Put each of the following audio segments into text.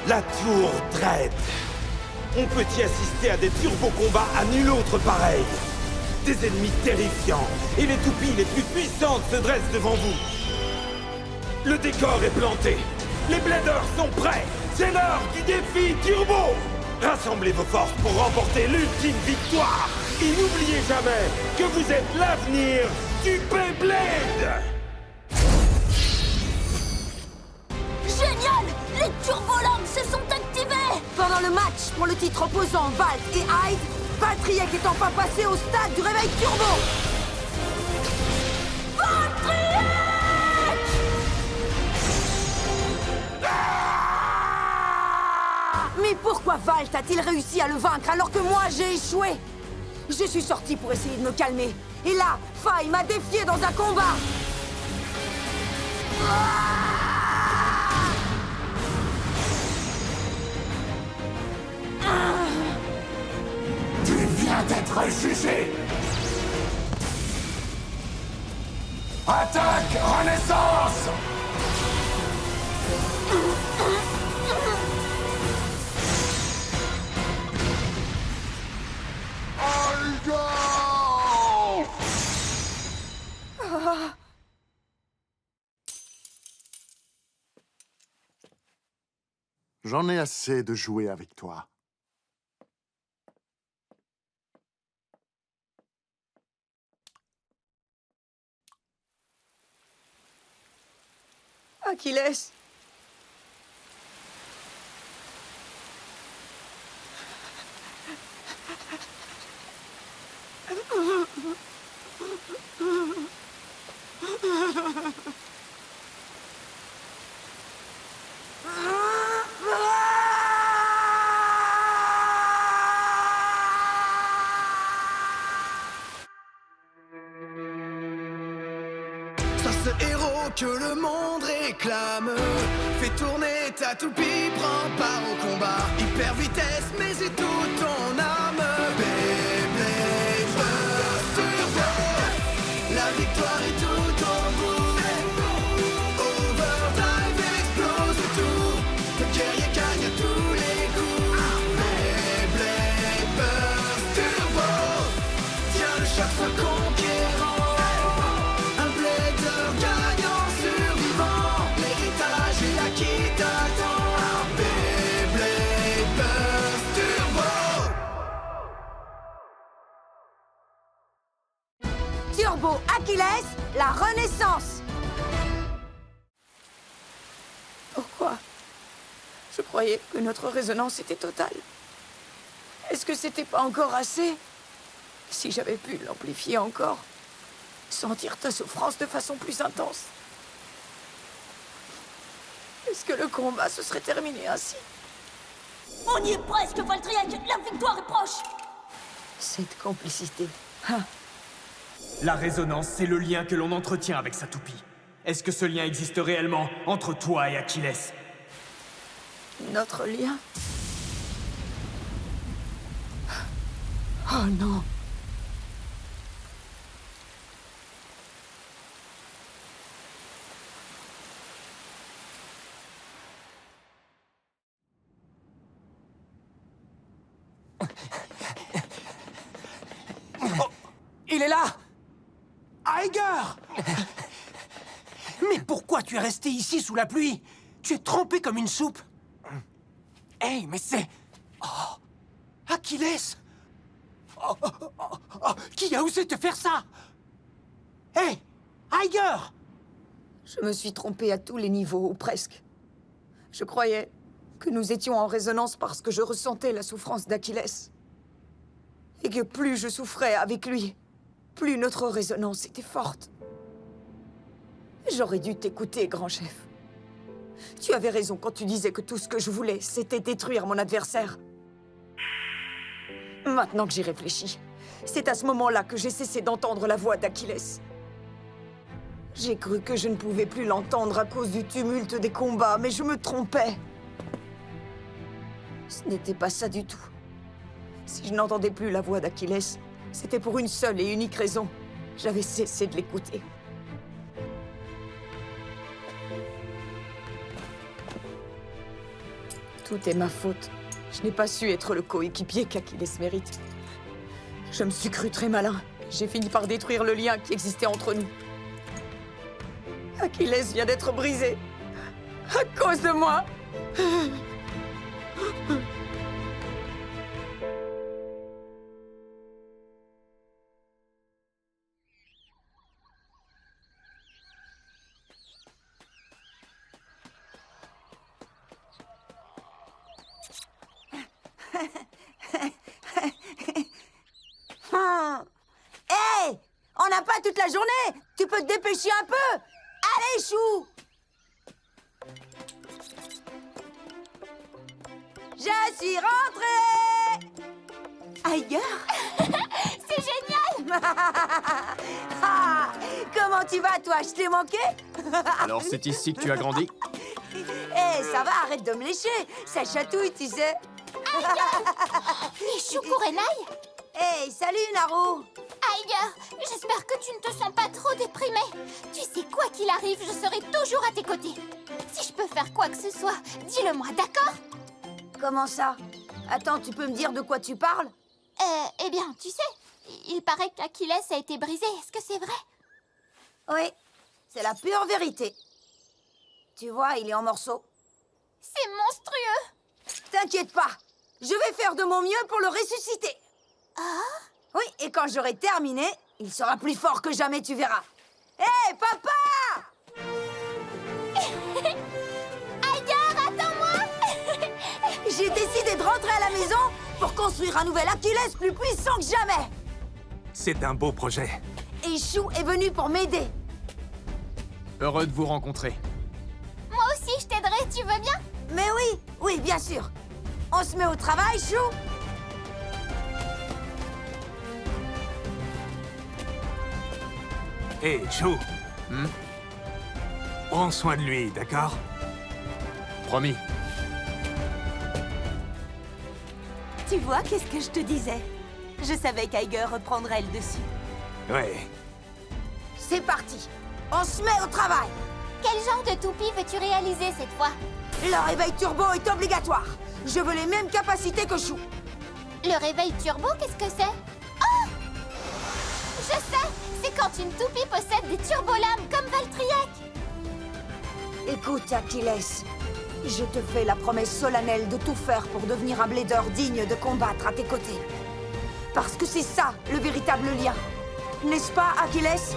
La tour Dread. On peut y assister à des turbo-combats à nul autre pareil. Des ennemis terrifiants, et les toupies les plus puissantes se dressent devant vous. Le décor est planté. Les Bladers sont prêts. C'est l'heure du défi turbo. Rassemblez vos forces pour remporter l'ultime victoire. Et n'oubliez jamais que vous êtes l'avenir du Beyblade. Génial! Les turbolames se sont activés! Pendant le match pour le titre opposant Valt et Hyde, Valtryek est enfin passé au stade du réveil turbo! Valtryek! Mais pourquoi Valt a-t-il réussi à le vaincre alors que moi j'ai échoué? Je suis sorti pour essayer de me calmer. Et là, Faye m'a défié dans un combat! Tu viens d'être jugé! Attaque Renaissance! J'en ai assez de jouer avec toi. Achilles! Sois ce héros que le monde réclame. Fais tourner ta toupie, prends part au combat. Hyper vitesse, mais c'est tout ton âme. Beyblade Burst Turbo. La victoire est tout au bout. Overdrive explose tout. Le guerrier gagne à tous les coups. Beyblade Burst Turbo. Tiens le choc, sois conquérant. Un blader gagnant survivant. L'héritage est là qui t'attend. Beyblade Burst Turbo. Turbo Achilles, la renaissance! Pourquoi? Je croyais que notre résonance était totale. Est-ce que c'était pas encore assez? Si j'avais pu l'amplifier encore, sentir ta souffrance de façon plus intense. Est-ce que le combat se serait terminé ainsi? On y est presque, Valtryek! La victoire est proche! Cette complicité. La résonance, c'est le lien que l'on entretient avec sa toupie. Est-ce que ce lien existe réellement entre toi et Achilles? Notre lien? Oh non! Il est là! Aiger! Mais pourquoi tu es resté ici sous la pluie? Tu es trempé comme une soupe! Hey, mais c'est... Oh! Achilles! Qui a osé te faire ça? Hey! Aiger! Je me suis trompée à tous les niveaux, ou presque. Je croyais que nous étions en résonance parce que je ressentais la souffrance d'Achilles. Et que plus je souffrais avec lui, plus notre résonance était forte. J'aurais dû t'écouter, grand chef. Tu avais raison quand tu disais que tout ce que je voulais, c'était détruire mon adversaire. Maintenant que j'y réfléchis, c'est à ce moment-là que j'ai cessé d'entendre la voix d'Achilles. J'ai cru que je ne pouvais plus l'entendre à cause du tumulte des combats, mais je me trompais. Ce n'était pas ça du tout. Si je n'entendais plus la voix d'Achilles, c'était pour une seule et unique raison. J'avais cessé de l'écouter. Tout est ma faute. Je n'ai pas su être le coéquipier qu'Achilles mérite. Je me suis cru très malin. J'ai fini par détruire le lien qui existait entre nous. Achilles vient d'être brisé. À cause de moi. Hé! On n'a pas toute la journée! Tu peux te dépêcher un peu! Allez, Chou! Je suis rentrée! Ailleurs? C'est génial! Ah, comment tu vas, toi? Je t'ai manqué? Alors c'est ici que tu as grandi? Hé, ça va, arrête de me lécher! Ça chatouille, tu sais! Et Chou Kurenai? Hé, salut, Naru! Aïe, j'espère que tu ne te sens pas trop déprimé. Tu sais, quoi qu'il arrive, je serai toujours à tes côtés. Si je peux faire quoi que ce soit, dis-le-moi, d'accord? Comment ça? Attends, tu peux me dire de quoi tu parles? Eh bien, tu sais, il paraît qu'Achilles a été brisé. Est-ce que c'est vrai? Oui, c'est la pure vérité. Tu vois, il est en morceaux. C'est monstrueux! T'inquiète pas, je vais faire de mon mieux pour le ressusciter. Ah? Oui, et quand j'aurai terminé, il sera plus fort que jamais, tu verras. Hé, papa! Aïe, attends-moi! J'ai décidé de rentrer à la maison pour construire un nouvel Achilles plus puissant que jamais. C'est un beau projet. Et Chou est venu pour m'aider. Heureux de vous rencontrer. Moi aussi, je t'aiderai, tu veux bien? Mais oui, oui, bien sûr. On se met au travail, Chou? Hé, Chou. Prends soin de lui, d'accord? Promis. Tu vois, qu'est-ce que je te disais? Je savais qu'Iger reprendrait le dessus. Ouais. C'est parti. On se met au travail. Quel genre de toupie veux-tu réaliser cette fois? Le réveil turbo est obligatoire. Je veux les mêmes capacités que Chou. Le réveil turbo, qu'est-ce que c'est? Oh! Je sais! C'est quand une toupie possède des turbolames comme Valtryek! Écoute, Achilles, je te fais la promesse solennelle de tout faire pour devenir un blader digne de combattre à tes côtés. Parce que c'est ça, le véritable lien. N'est-ce pas, Achilles?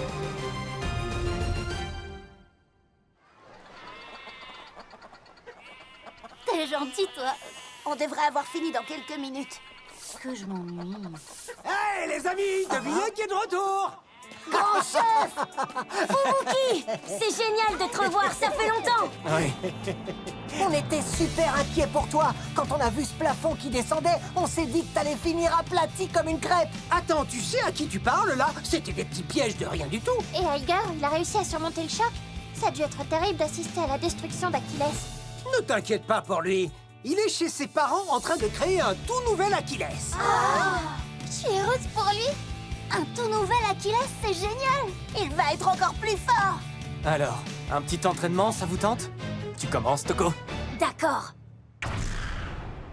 T'es gentil, toi. On devrait avoir fini dans quelques minutes. Que je m'ennuie. Hey, les amis, devinez qui est de retour? Grand chef! Fubuki! C'est génial de te revoir, ça fait longtemps! Oui. On était super inquiets pour toi. Quand on a vu ce plafond qui descendait, on s'est dit que t'allais finir aplati comme une crêpe. Attends, tu sais à qui tu parles, là? C'était des petits pièges de rien du tout. Et Aiger, il a réussi à surmonter le choc? Ça a dû être terrible d'assister à la destruction d'Achilles. Ne t'inquiète pas pour lui. Il est chez ses parents en train de créer un tout nouvel Achilles. Je suis heureuse pour lui. Un tout nouvel Achilles, c'est génial. Il va être encore plus fort. Alors, un petit entraînement, ça vous tente? Tu commences, Toko? D'accord.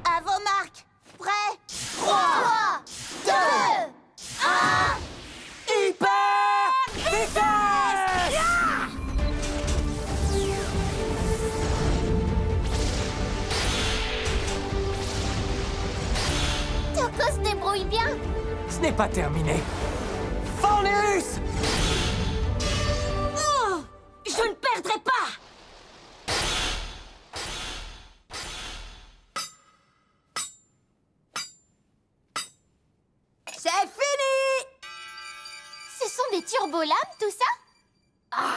À vos marques. Prêt? 3, 2, 1... Hyper vitesse! Toko se débrouille bien. Ce n'est pas terminé. Fornus! Oh! Je ne perdrai pas! C'est fini! Ce sont des turbolames, tout ça? Ah!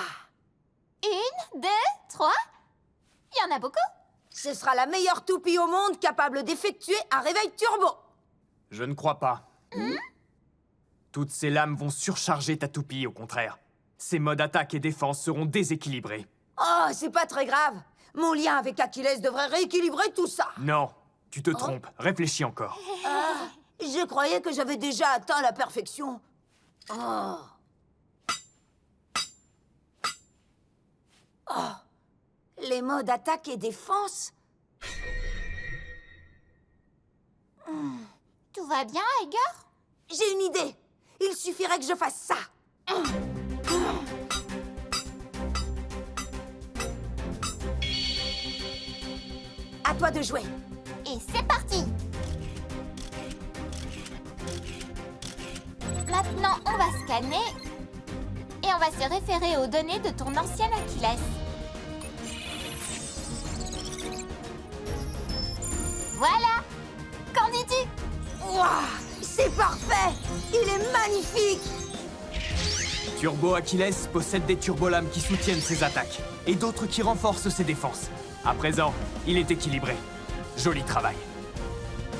1, 2, 3. Il y en a beaucoup. Ce sera la meilleure toupie au monde capable d'effectuer un réveil turbo. Je ne crois pas. Toutes ces lames vont surcharger ta toupie, au contraire. Ses modes attaque et défense seront déséquilibrés. Oh, c'est pas très grave. Mon lien avec Achilles devrait rééquilibrer tout ça. Non, tu te trompes. Réfléchis encore. Je croyais que j'avais déjà atteint la perfection. Oh. Oh. Les modes attaque et défense? Tout va bien, Iger? J'ai une idée. Il suffirait que je fasse ça. À toi de jouer. Et c'est parti! Maintenant, on va scanner et on va se référer aux données de ton ancien Achilles. Voilà! Qu'en dis-tu? Ouah, c'est parfait. Il est magnifique. Turbo Achilles possède des turbolames qui soutiennent ses attaques et d'autres qui renforcent ses défenses. À présent, il est équilibré. Joli travail.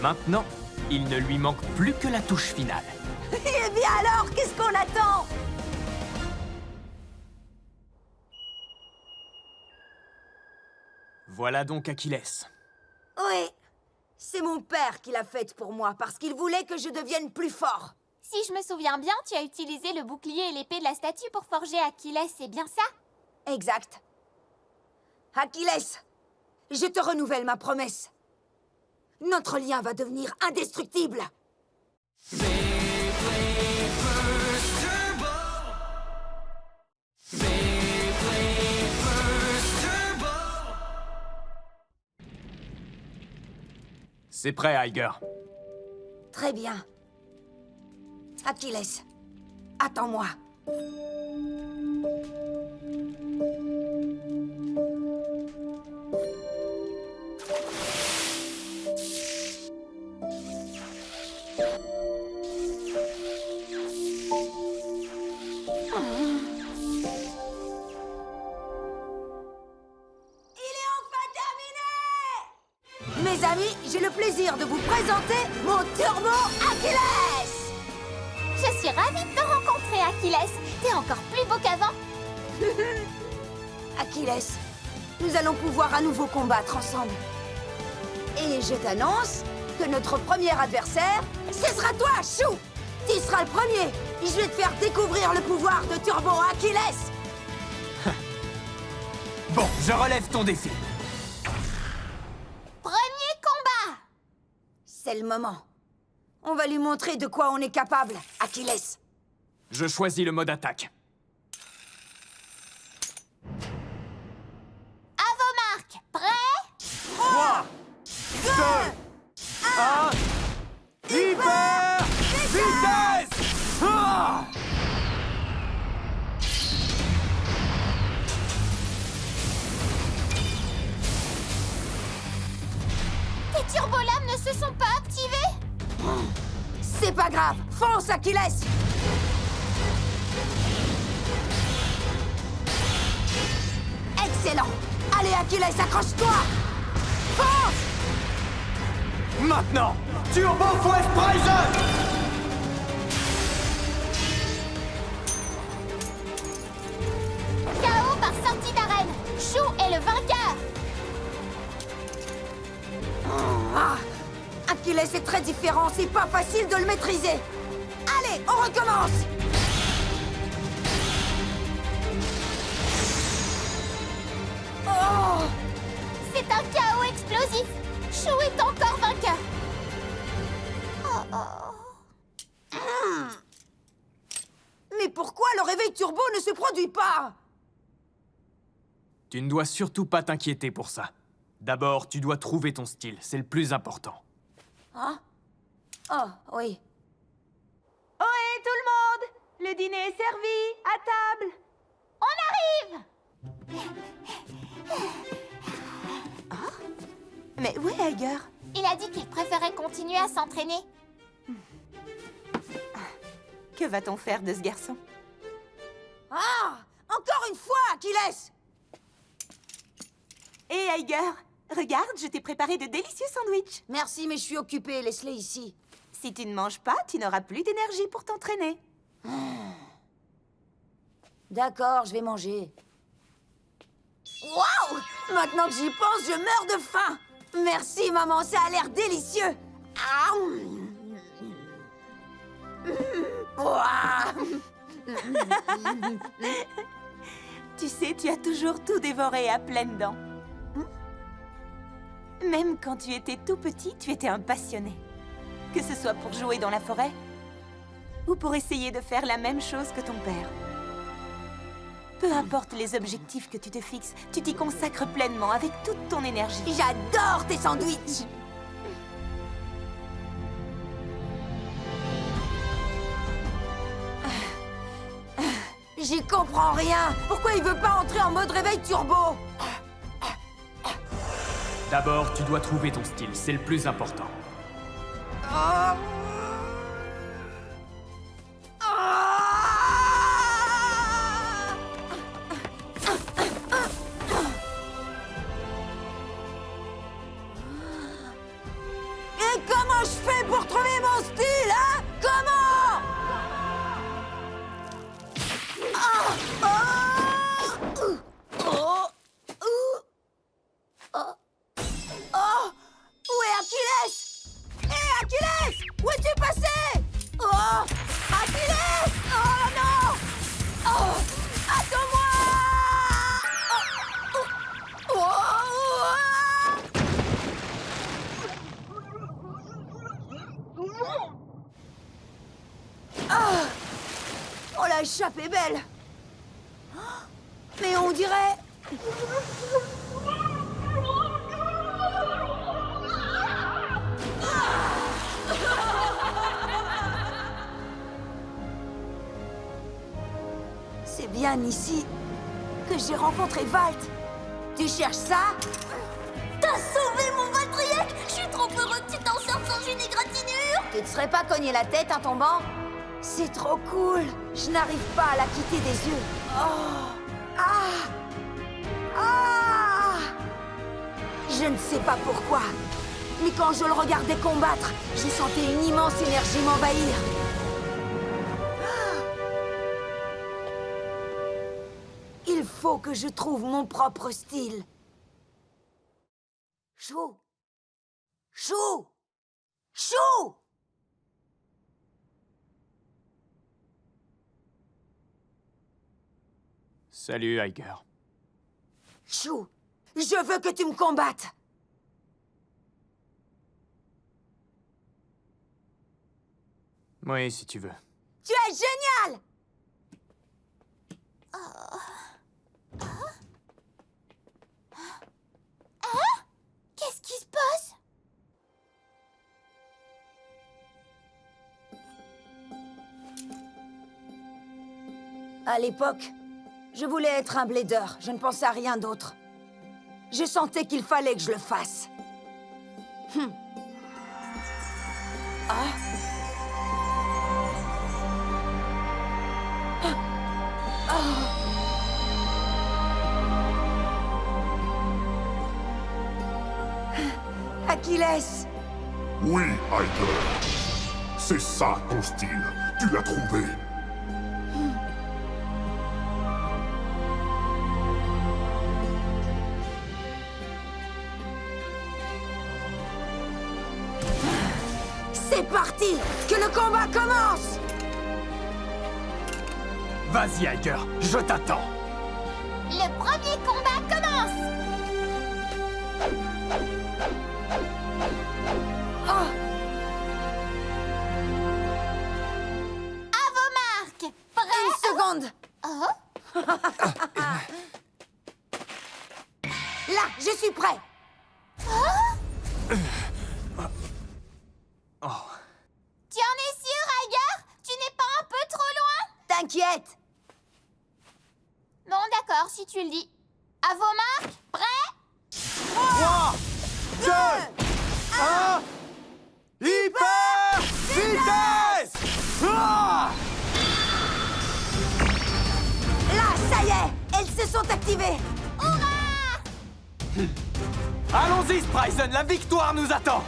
Maintenant, il ne lui manque plus que la touche finale. Eh bien alors, qu'est-ce qu'on attend? Voilà donc Achilles. Oui, c'est mon père qui l'a faite pour moi parce qu'il voulait que je devienne plus fort. Si je me souviens bien, tu as utilisé le bouclier et l'épée de la statue pour forger Achilles, c'est bien ça? Exact. Achilles, je te renouvelle ma promesse. Notre lien va devenir indestructible. C'est prêt, Iger. Très bien. Achilles, attends-moi. Mes amis, j'ai le plaisir de vous présenter mon Turbo Achilles! Je suis ravie de te rencontrer, Achilles. T'es encore plus beau qu'avant. Achilles, nous allons pouvoir à nouveau combattre ensemble. Et je t'annonce que notre premier adversaire, ce sera toi, Chou! Tu seras le premier! Je vais te faire découvrir le pouvoir de Turbo Achilles! Bon, je relève ton défi. Premier combat! C'est le moment. On va lui montrer de quoi on est capable, Achilles. Je choisis le mode attaque. À vos marques, prêts? 3, 2, 1... Hyper vitesse! Ah! Tes turbolames ne se sont pas activés? C'est pas grave, fonce, Achilles! Excellent! Allez, Achilles, accroche-toi! Fonce! Maintenant, Turbo Force Prison! KO par sortie d'arène. Chou est le vainqueur. Ah, Achilles est très différent, c'est pas facile de le maîtriser. Allez, on recommence! Oh! C'est un chaos explosif. Chou est encore vainqueur. Mais pourquoi le réveil turbo ne se produit pas? Tu ne dois surtout pas t'inquiéter pour ça. D'abord, tu dois trouver ton style, c'est le plus important. Hein? Oh, oui. Ohé, tout le monde! Le dîner est servi, à table! On arrive! Mais où est Iger? Il a dit qu'il préférait continuer à s'entraîner. Que va-t-on faire de ce garçon? Ah! Encore une fois, Achilles! Hé, Iger, regarde, je t'ai préparé de délicieux sandwichs. Merci, mais je suis occupée, laisse-les ici. Si tu ne manges pas, tu n'auras plus d'énergie pour t'entraîner. D'accord, je vais manger. Waouh! Maintenant que j'y pense, je meurs de faim! Merci, maman, ça a l'air délicieux! Ah. Ouah. Tu sais, tu as toujours tout dévoré à pleines dents. Même quand tu étais tout petit, tu étais un passionné. Que ce soit pour jouer dans la forêt ou pour essayer de faire la même chose que ton père. Peu importe les objectifs que tu te fixes, tu t'y consacres pleinement avec toute ton énergie. J'adore tes sandwichs! J'y comprends rien! Pourquoi il veut pas entrer en mode réveil turbo? D'abord, tu dois trouver ton style, c'est le plus important. Et comment je fais pour trouver mon style, hein? Comment? Où est Achilles? Hé, Achilles! Où es-tu passé? Oh! Achilles! Oh non! Oh! Attends-moi! Oh, la échappe est belle! Mais on dirait... C'est bien ici que j'ai rencontré Valt. Tu cherches ça? T'as sauvé mon Valtryek! Je suis trop heureux que tu t'en sortes sans une égratignure! Tu te serais pas cogné la tête en tombant? C'est trop cool. Je n'arrive pas à la quitter des yeux. Oh! Ah! Ah! Je ne sais pas pourquoi, mais quand je le regardais combattre, j'ai senti une immense énergie m'envahir. Il faut que je trouve mon propre style. Chou! Chou! Chou! Salut, Iger. Chou, je veux que tu me combattes. Oui, si tu veux. Tu es génial! Qu'est-ce qui se passe? À l'époque, je voulais être un blader. Je ne pensais à rien d'autre. Je sentais qu'il fallait que je le fasse. Ah. Achilles! Oui, Iger. C'est ça ton style. Tu l'as trouvé. C'est parti! Que le combat commence! Vas-y, Iger, je t'attends. Le premier combat commence! Oh! À vos marques! Prêt? Une seconde! Oh? Là, je suis prêt! Tu en es sûr, Iger? Tu n'es pas un peu trop loin? T'inquiète! Bon, d'accord, si tu le dis. À vos marques? Prêt? 3, 2, 1... Hyper vitesse! Ah! Là, ça y est! Elles se sont activées! Allons-y, Spryzen, la victoire nous attend.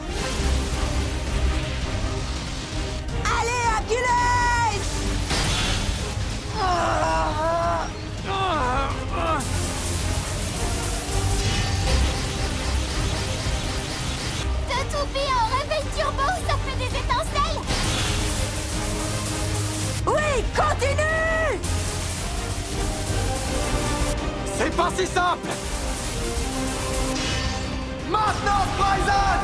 Allez, Achilles! Deux toupies en réveil turbo, ça fait des étincelles! Oui, continue! C'est pas si simple. Maintenant, Spryzen!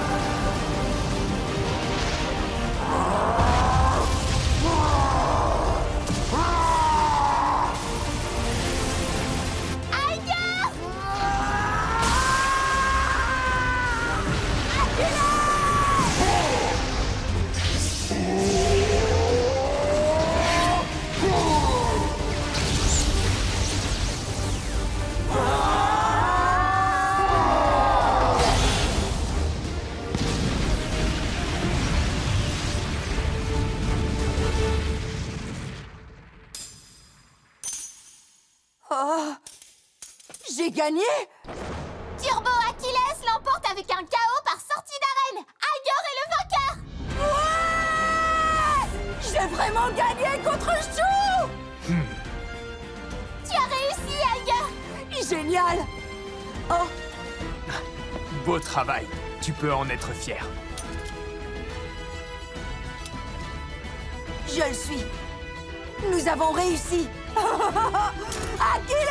gagné? Turbo Achilles l'emporte avec un KO par sortie d'arène. Iger est le vainqueur. Ouais! J'ai vraiment gagné contre Chou! Tu as réussi, Iger. Génial! Oh, Beau travail. Tu peux en être fier. je le suis. Nous avons réussi. Achilles!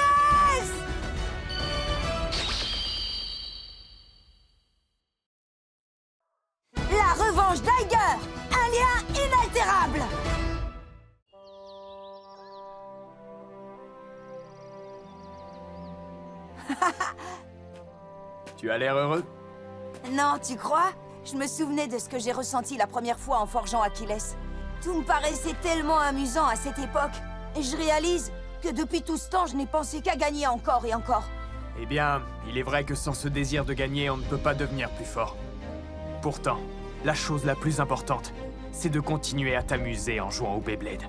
La revanche d'Iger! Un lien inaltérable! Tu as l'air heureux? Non, tu crois? Je me souvenais de ce que j'ai ressenti la première fois en forgeant Achilles. Tout me paraissait tellement amusant à cette époque. Et je réalise que depuis tout ce temps, je n'ai pensé qu'à gagner encore et encore. Eh bien, il est vrai que sans ce désir de gagner, on ne peut pas devenir plus fort. Pourtant, la chose la plus importante, c'est de continuer à t'amuser en jouant au Beyblade.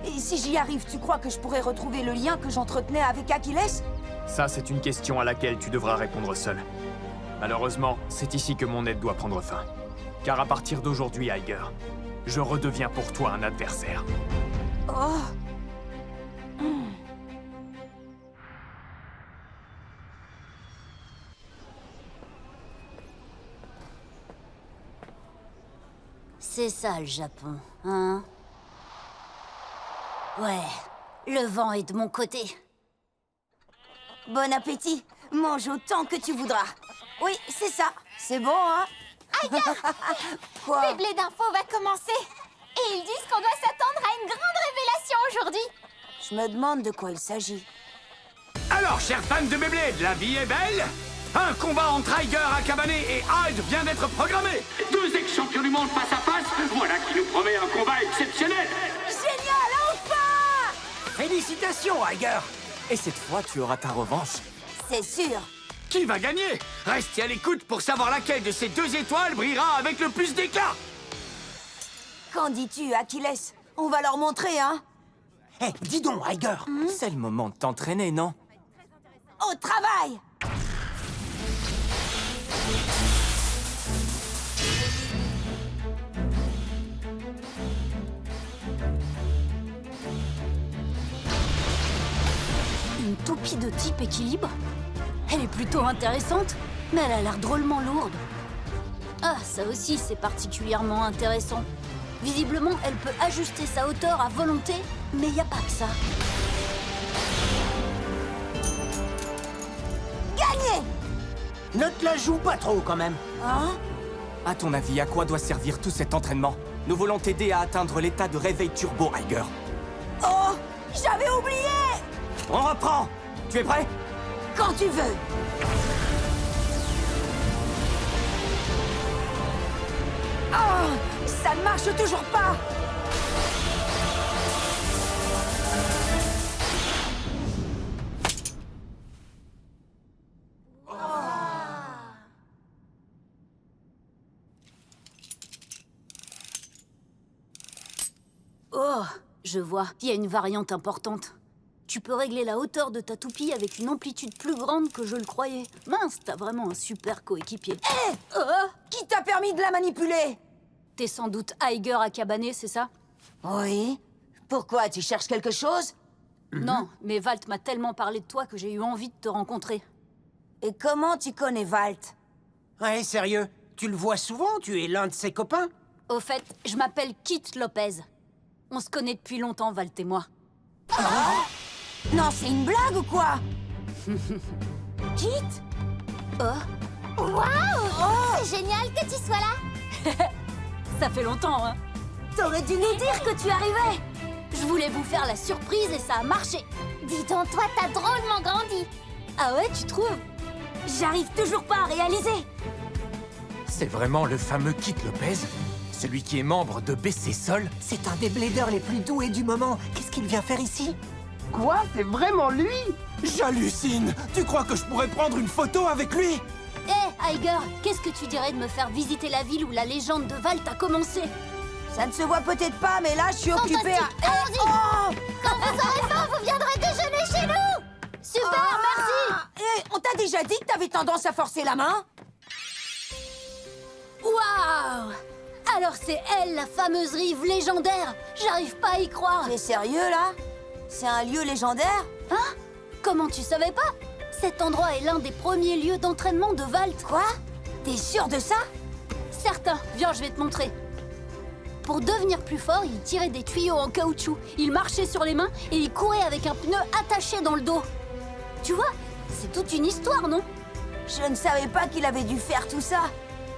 Et si j'y arrive, tu crois que je pourrais retrouver le lien que j'entretenais avec Achilles? Ça, c'est une question à laquelle tu devras répondre seul. Malheureusement, c'est ici que mon aide doit prendre fin. Car à partir d'aujourd'hui, Iger, je redeviens pour toi un adversaire. Oh! C'est ça le Japon, hein? Ouais, le vent est de mon côté. Bon appétit! Mange autant que tu voudras. Oui, c'est ça. C'est bon, hein? Quoi? Beyblade Info va commencer. Et ils disent qu'on doit s'attendre à une grande révélation aujourd'hui. Je me demande de quoi il s'agit. Alors, chers fans de Beyblade, la vie est belle. Un combat entre Iger Akabane et Hyde vient d'être programmé. Deux ex-champions du monde face à face. Voilà qui nous promet un combat exceptionnel. Génial, enfin! Félicitations, Iger! Et cette fois, tu auras ta revanche. C'est sûr. Qui va gagner? Restez à l'écoute pour savoir laquelle de ces deux étoiles brillera avec le plus d'éclat. Qu'en dis-tu, Achilles? On va leur montrer, hein? Hé, dis donc, Iger! C'est le moment de t'entraîner, non? Au travail! Une toupie de type équilibre? Elle est plutôt intéressante, mais elle a l'air drôlement lourde. Ah, ça aussi, c'est particulièrement intéressant. Visiblement, elle peut ajuster sa hauteur à volonté, mais y a pas que ça. Gagné! Ne te la joue pas trop, quand même. Hein? À ton avis, à quoi doit servir tout cet entraînement? Nous voulons t'aider à atteindre l'état de réveil turbo, Iger. Oh! J'avais oublié! On reprend! Tu es prêt? Quand tu veux! Oh! Ça ne marche toujours pas! Oh, je vois, il y a une variante importante. Tu peux régler la hauteur de ta toupie avec une amplitude plus grande que je le croyais. Mince, t'as vraiment un super coéquipier. Hé! Qui t'a permis de la manipuler? T'es sans doute Iger Akabane, c'est ça? Oui. Pourquoi? Tu cherches quelque chose? Non, mais Valt m'a tellement parlé de toi que j'ai eu envie de te rencontrer. Et comment tu connais Valt? Ouais, sérieux? Tu le vois souvent? Tu es l'un de ses copains? Au fait, je m'appelle Kit Lopez. On se connaît depuis longtemps, Valt et moi. Non, c'est une blague ou quoi? Kit? Waouh! C'est génial que tu sois là. Ça fait longtemps, hein? T'aurais dû nous dire que tu arrivais. Je voulais vous faire la surprise et ça a marché. Dis donc, toi, t'as drôlement grandi. Ah ouais, tu trouves? J'arrive toujours pas à réaliser. C'est vraiment le fameux Kit Lopez? Celui qui est membre de BC Sol? C'est un des bladers les plus doués du moment. Qu'est-ce qu'il vient faire ici? Quoi? C'est vraiment lui? J'hallucine! Tu crois que je pourrais prendre une photo avec lui? Hé, Iger, qu'est-ce que tu dirais de me faire visiter la ville où la légende de Valt a commencé? Ça ne se voit peut-être pas, mais là, je suis occupée à... Allons-y. Quand vous aurez faim, vous viendrez déjeuner chez nous. Super, merci. on t'a déjà dit que t'avais tendance à forcer la main? Waouh! Alors c'est elle, la fameuse rive légendaire! J'arrive pas à y croire! T'es sérieux, là? C'est un lieu légendaire? Hein? Comment tu savais pas? Cet endroit est l'un des premiers lieux d'entraînement de Valt. Quoi? T'es sûr de ça? Certain, viens, je vais te montrer. Pour devenir plus fort, il tirait des tuyaux en caoutchouc, il marchait sur les mains et il courait avec un pneu attaché dans le dos. Tu vois, c'est toute une histoire, non? Je ne savais pas qu'il avait dû faire tout ça.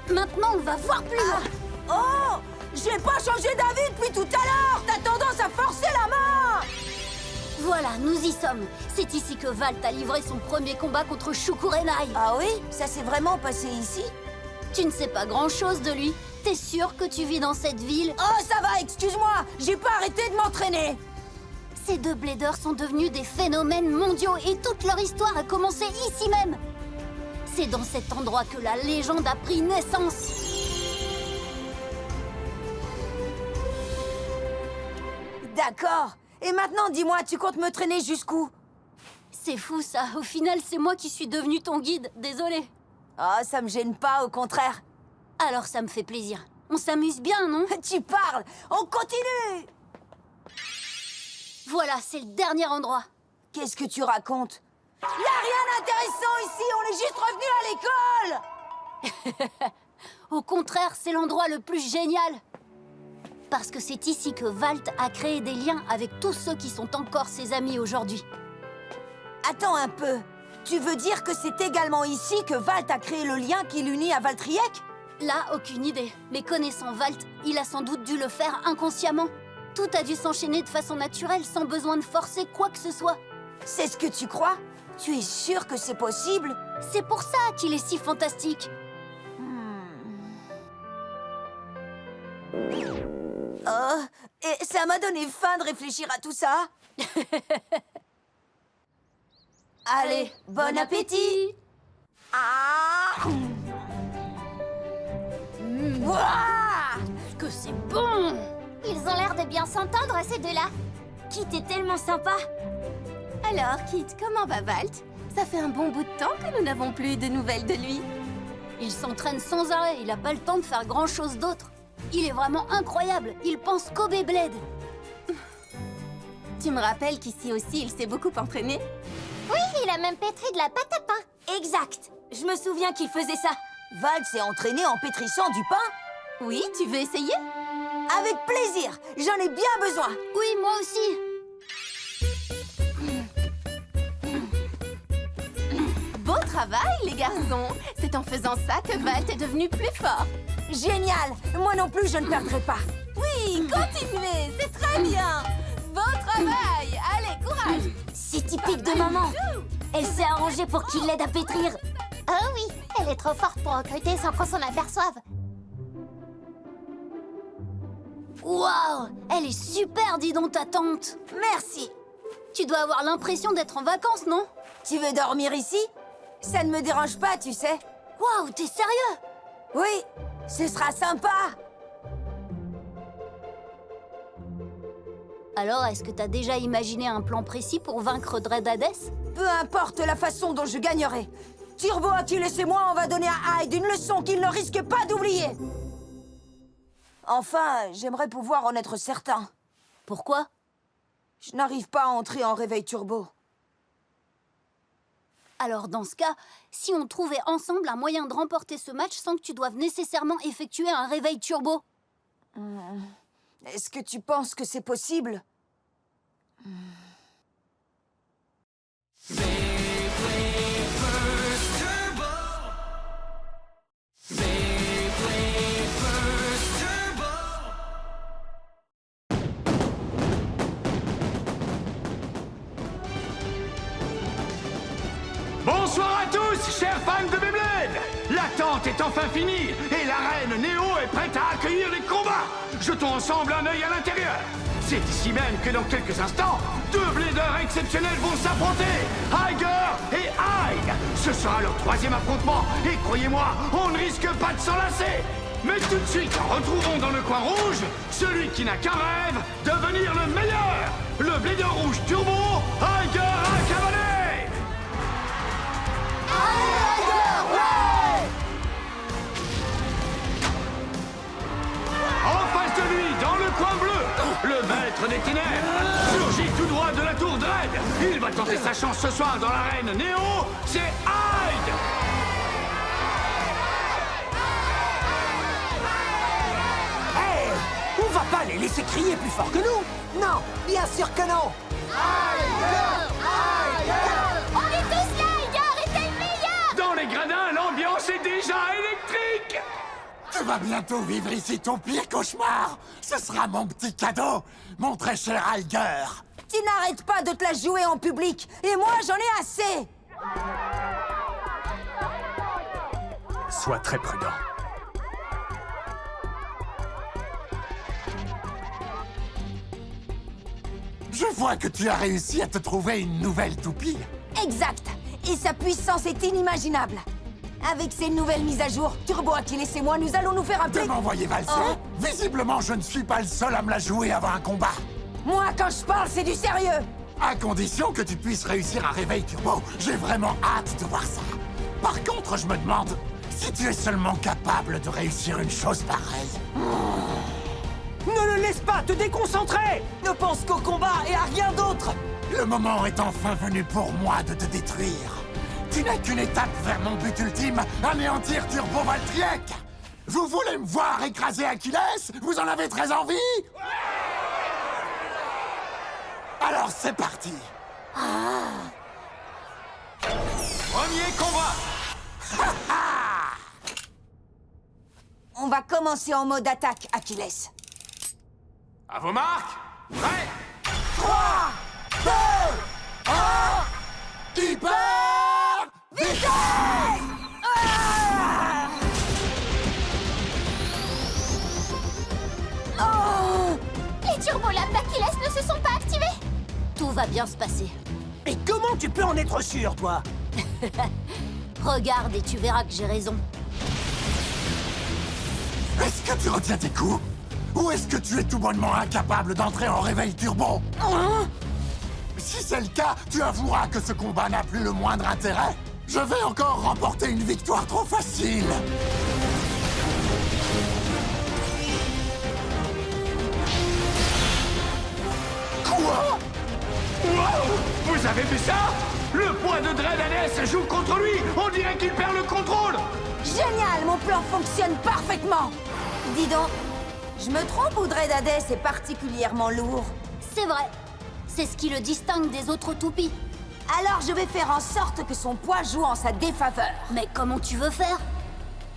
Maintenant, on va voir plus loin. Oh! J'ai pas changé d'avis depuis tout à l'heure! T'as tendance à forcer la main! Voilà, nous y sommes. C'est ici que Valt a livré son premier combat contre Shukurenai. Ah oui? Ça s'est vraiment passé ici? Tu ne sais pas grand-chose de lui. T'es sûr que tu vis dans cette ville? Oh, ça va, excuse-moi! J'ai pas arrêté de m'entraîner! Ces deux bladers sont devenus des phénomènes mondiaux et toute leur histoire a commencé ici même. C'est dans cet endroit que la légende a pris naissance. D'accord. Et maintenant, dis-moi, tu comptes me traîner jusqu'où? C'est fou ça. Au final, c'est moi qui suis devenu ton guide. Désolée. Oh, ça me gêne pas, au contraire. Alors ça me fait plaisir. On s'amuse bien, non? Tu parles! On continue! Voilà, c'est le dernier endroit. Qu'est-ce que tu racontes? Y a rien d'intéressant ici, on est juste revenu à l'école! Au contraire, c'est l'endroit le plus génial. Parce que c'est ici que Valt a créé des liens avec tous ceux qui sont encore ses amis aujourd'hui. Attends un peu. Tu veux dire que c'est également ici que Valt a créé le lien qui l'unit à Valtryek? Là, aucune idée. Mais connaissant Valt, il a sans doute dû le faire inconsciemment. Tout a dû s'enchaîner de façon naturelle, sans besoin de forcer quoi que ce soit. C'est ce que tu crois? Tu es sûr que c'est possible? C'est pour ça qu'il est si fantastique. Oh, et ça m'a donné faim de réfléchir à tout ça. Allez, bon appétit! Ah! Ouah! Que c'est bon! Ils ont l'air de bien s'entendre, ces deux-là. Kit est tellement sympa. Alors, Kit, comment va Valt? Ça fait un bon bout de temps que nous n'avons plus de nouvelles de lui. Il s'entraîne sans arrêt, il n'a pas le temps de faire grand-chose d'autre. Il est vraiment incroyable, il pense qu'au Beyblade. Tu me rappelles qu'ici aussi, il s'est beaucoup entraîné? Oui, il a même pétri de la pâte à pain. Exact. Je me souviens qu'il faisait ça. Valt s'est entraîné en pétrissant du pain? Oui, tu veux essayer? Avec plaisir. J'en ai bien besoin. Oui, moi aussi. Beau travail, les garçons. C'est en faisant ça que Valt est devenu plus fort. Génial. Moi non plus, je ne perdrai pas. Oui, continuez. C'est très bien. Beau travail. Allez, courage. C'est typique de maman. Elle s'est arrangée pour qu'il l'aide à pétrir. Oh oui, elle est trop forte pour recruter sans qu'on s'en aperçoive. Waouh! Elle est super, dis donc, ta tante. Merci. Tu dois avoir l'impression d'être en vacances, non? Tu veux dormir ici? Ça ne me dérange pas, tu sais. Waouh, t'es sérieux? Oui, ce sera sympa. Alors, est-ce que t'as déjà imaginé un plan précis pour vaincre Dread Hades? Peu importe la façon dont je gagnerai. Turbo, Achilles et moi, on va donner à Hyde une leçon qu'il ne risque pas d'oublier. Enfin, j'aimerais pouvoir en être certain. Pourquoi? Je n'arrive pas à entrer en réveil turbo. Alors dans ce cas, si on trouvait ensemble un moyen de remporter ce match sans que tu doives nécessairement effectuer un réveil turbo. Est-ce que tu penses que c'est possible? Bonsoir à tous, chers fans de Beyblade! L'attente est enfin finie et la reine Néo est prête à accueillir les combats! Jetons ensemble un œil à l'intérieur! C'est ici même que dans quelques instants, deux bladers exceptionnels vont s'affronter! Tiger et Hyde! Ce sera leur troisième affrontement et croyez-moi, on ne risque pas de s'en lasser! Mais tout de suite, retrouvons dans le coin rouge celui qui n'a qu'un rêve, devenir le meilleur! Le blader rouge turbo, Tiger Akabane! En face de lui, dans le coin bleu, le maître des ténèbres surgit tout droit de la tour Dread. Il va tenter sa chance ce soir dans l'arène Néo, c'est Hyde. Hey, on va pas les laisser crier plus fort que nous. Non, bien sûr que non. On est tous là, Igor, et t'es le meilleur! Dans les gradins, l'ambiance est déjà électrique. Tu vas bientôt vivre ici ton pire cauchemar. Ce sera mon petit cadeau, mon très cher Alger. Tu n'arrêtes pas de te la jouer en public, et moi j'en ai assez. Sois très prudent. Je vois que tu as réussi à te trouver une nouvelle toupie. Exact. Et sa puissance est inimaginable. Avec ces nouvelles mises à jour, Turbo Achilles et moi, nous allons nous faire De appeler... m'envoyer valser. Hein? Visiblement, je ne suis pas le seul à me la jouer avant un combat. Moi, quand je parle, c'est du sérieux. À condition que tu puisses réussir un réveil turbo. J'ai vraiment hâte de voir ça. Par contre, je me demande si tu es seulement capable de réussir une chose pareille. Ne le laisse pas te déconcentrer. Ne pense qu'au combat et à rien d'autre. Le moment est enfin venu pour moi de te détruire. Tu n'es qu'une étape vers mon but ultime, anéantir Turbo Valtryek. Vous voulez me voir écraser Achilles? Vous en avez très envie? Alors c'est parti. Premier combat. On va commencer en mode attaque, Achilles. À vos marques. Prêt. 3, 2, 1... Hyper Vitesse! Oh! Les turbolames d'Achilles ne se sont pas activés! Tout va bien se passer. Et comment tu peux en être sûr, toi? Regarde et tu verras que j'ai raison. Est-ce que tu retiens tes coups? Ou est-ce que tu es tout bonnement incapable d'entrer en réveil turbo? Si c'est le cas, tu avoueras que ce combat n'a plus le moindre intérêt. Je vais encore remporter une victoire trop facile. Quoi? Wow! Vous avez vu ça? Le poids de Dread Hades joue contre lui. On dirait qu'il perd le contrôle. Génial, mon plan fonctionne parfaitement. Dis donc, je me trompe ou Dread Hades est particulièrement lourd? C'est vrai. C'est ce qui le distingue des autres toupies. Alors je vais faire en sorte que son poids joue en sa défaveur. Mais comment tu veux faire?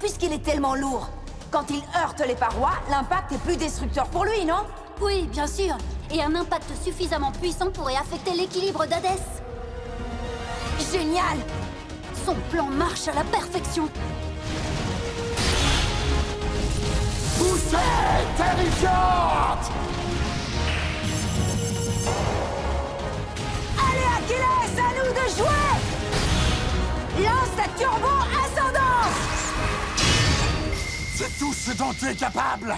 Puisqu'il est tellement lourd, quand il heurte les parois, l'impact est plus destructeur pour lui, non? Oui, bien sûr. Et un impact suffisamment puissant pourrait affecter l'équilibre d'Hadès. Génial! Son plan marche à la perfection. Poussée terrifiante! Allez, Achilles, à nous de jouer! Lance ta turbo ascendance! C'est tout ce dont tu es capable!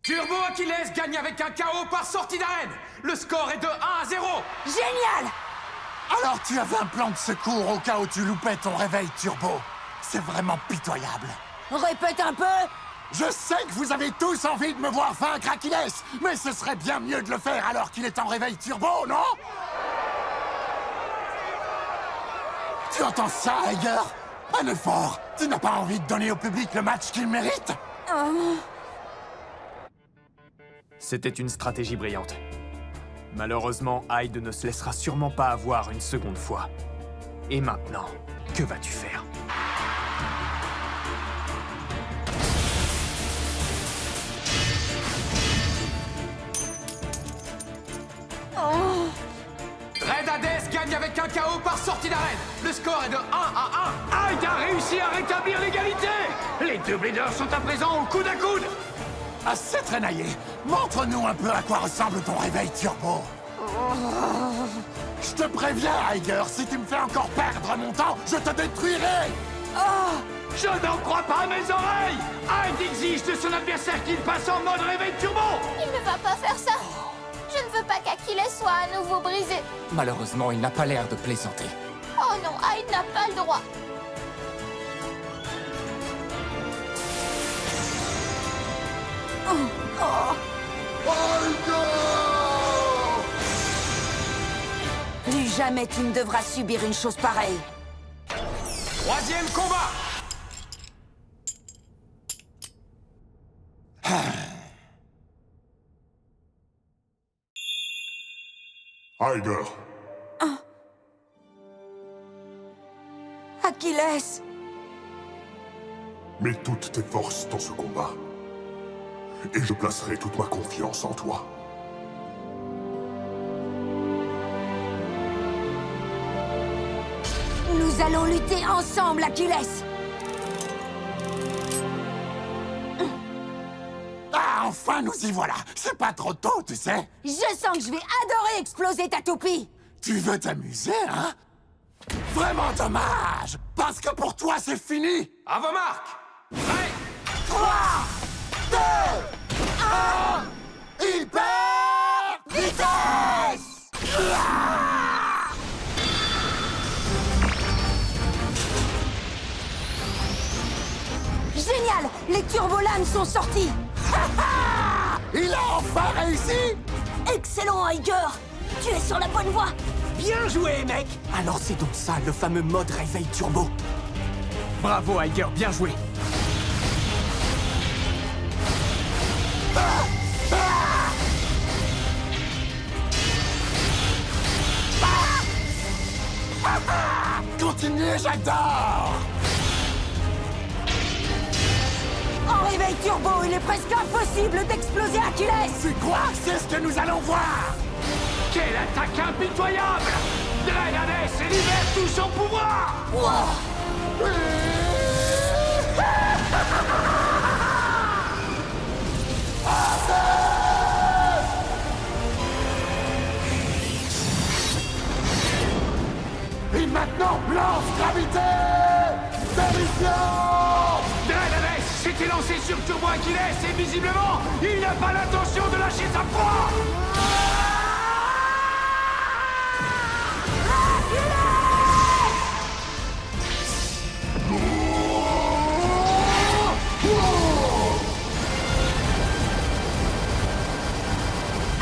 Turbo Achilles gagne avec un KO par sortie d'arène. Le score est de 1-0. Génial! Alors tu avais un plan de secours au cas où tu loupais ton réveil turbo. C'est vraiment pitoyable. Répète un peu! Je sais que vous avez tous envie de me voir vaincre Achilles, mais ce serait bien mieux de le faire alors qu'il est en réveil turbo, non? Tu entends ça, Heiger? Un effort. Tu n'as pas envie de donner au public le match qu'il mérite? C'était une stratégie brillante. Malheureusement, Hyde ne se laissera sûrement pas avoir une seconde fois. Et maintenant, que vas-tu faire? Dread Hades gagne avec un KO par sortie d'arène. Le score est de 1-1. Hyde a réussi à rétablir l'égalité. Les deux bleeders sont à présent au coude à coude. Assez traînaillé. Montre-nous un peu à quoi ressemble ton réveil turbo. Je te préviens, Heiger, si tu me fais encore perdre mon temps, je te détruirai. Je n'en crois pas à mes oreilles. Hyde exige de son adversaire qu'il passe en mode réveil turbo. Il ne va pas faire ça. Je ne veux pas qu'Achilles soit à nouveau brisé. Malheureusement, il n'a pas l'air de plaisanter. Oh non, Hyde n'a pas le droit. Plus jamais tu ne devras subir une chose pareille. Troisième combat! Ryder, Achilles! mets toutes tes forces dans ce combat. Et je placerai toute ma confiance en toi. Nous allons lutter ensemble, Achilles! Ah, enfin, nous y voilà. C'est pas trop tôt, tu sais. Je sens que je vais adorer exploser ta toupie! Tu veux t'amuser, hein? Vraiment dommage. Parce que pour toi, c'est fini. À vos marques! Prêt! 3, 2, 1... Hyper vitesse! Génial! Les turbolames sont sortis! Il a enfin réussi! Excellent, Iger! Tu es sur la bonne voie! Bien joué, mec! Alors c'est donc ça, le fameux mode réveil turbo. Bravo, Iger, bien joué! Continuez, j'adore! En réveil turbo, il est presque impossible d'exploser Achilles! Tu crois que c'est ce que nous allons voir? Quelle attaque impitoyable! Draenades et libère tout son pouvoir! Et maintenant, lance-gravité! Terrifiant! Draenades s'était lancé sur Turbo Achilles et visiblement, il n'a pas l'intention de lâcher sa proie!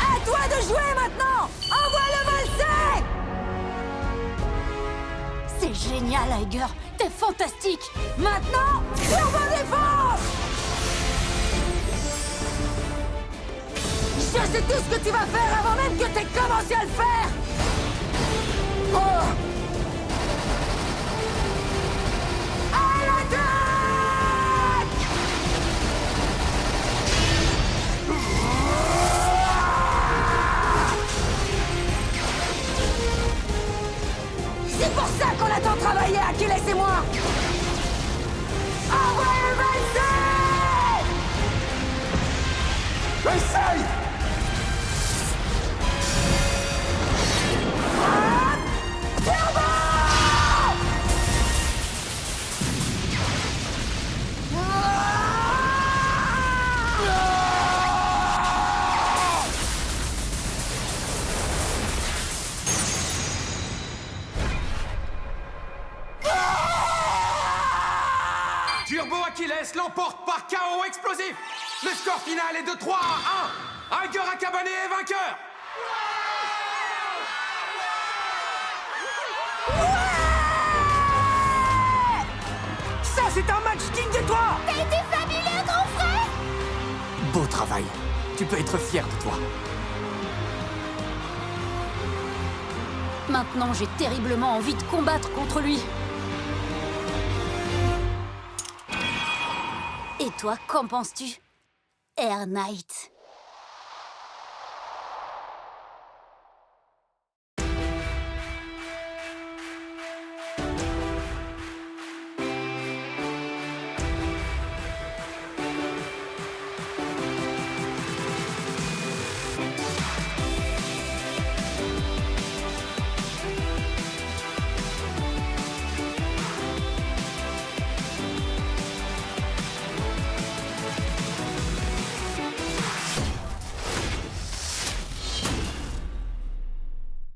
À toi de jouer maintenant! Envoie-le valser! C'est génial, Iger! T'es fantastique! Maintenant, turbo défense! Je sais tout ce que tu vas faire avant même que t'aies commencé à le faire! À l'attaque! C'est pour ça qu'on a tant travaillé, Achilles et moi! Envoie-le valser! Essaye! Turbo! Turbo Achilles l'emporte par KO explosif! Le score final est de 3 à 1! Iger Akabane est vainqueur! Ça, c'est un match digne de toi! T'as été fabuleux, grand frère! Beau travail. Tu peux être fier de toi. Maintenant, j'ai terriblement envie de combattre contre lui. Et toi, qu'en penses-tu, Air Knight?